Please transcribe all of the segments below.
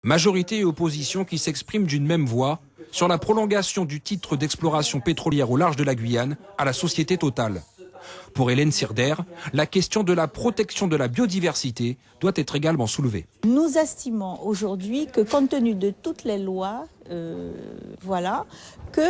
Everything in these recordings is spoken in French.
Majorité et opposition qui s'expriment d'une même voix sur la prolongation du titre d'exploration pétrolière au large de la Guyane à la société Total. Pour Hélène Sirder, la question de la protection de la biodiversité doit être également soulevée. Nous estimons aujourd'hui que compte tenu de toutes les lois, que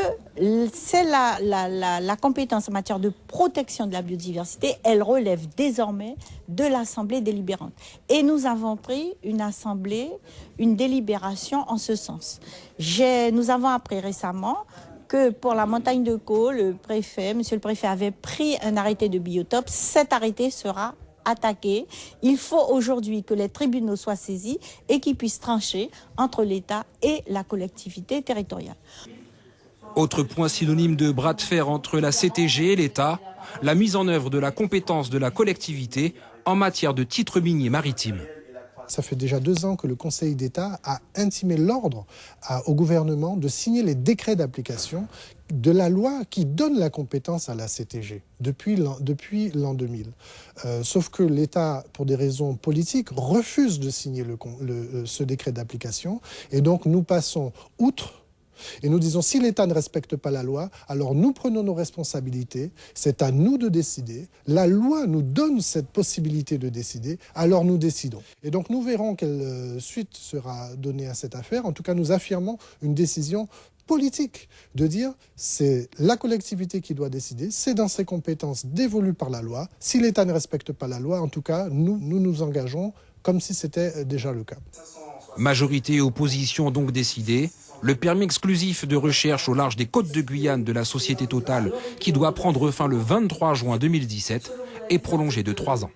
c'est la compétence en matière de protection de la biodiversité, elle relève désormais de l'Assemblée délibérante. Et nous avons pris une délibération en ce sens. Nous avons appris récemment que pour la montagne de Caux, monsieur le préfet avait pris un arrêté de biotope. Cet arrêté sera attaqué. Il faut aujourd'hui que les tribunaux soient saisis et qu'ils puissent trancher entre l'État et la collectivité territoriale. Autre point synonyme de bras de fer entre la CTG et l'État, la mise en œuvre de la compétence de la collectivité en matière de titres miniers maritimes. Ça fait déjà 2 ans que le Conseil d'État a intimé l'ordre au gouvernement de signer les décrets d'application de la loi qui donne la compétence à la CTG depuis l'an 2000. Sauf que l'État, pour des raisons politiques, refuse de signer ce décret d'application. Et donc nous passons outre. Et nous disons, si l'État ne respecte pas la loi, alors nous prenons nos responsabilités, c'est à nous de décider. La loi nous donne cette possibilité de décider, alors nous décidons. Et donc nous verrons quelle suite sera donnée à cette affaire. En tout cas, nous affirmons une décision politique, de dire c'est la collectivité qui doit décider, c'est dans ses compétences dévolues par la loi. Si l'État ne respecte pas la loi, en tout cas, nous nous engageons comme si c'était déjà le cas. Majorité et opposition ont donc décidé. Le permis exclusif de recherche au large des côtes de Guyane de la société Total, qui doit prendre fin le 23 juin 2017, est prolongé de 3 ans.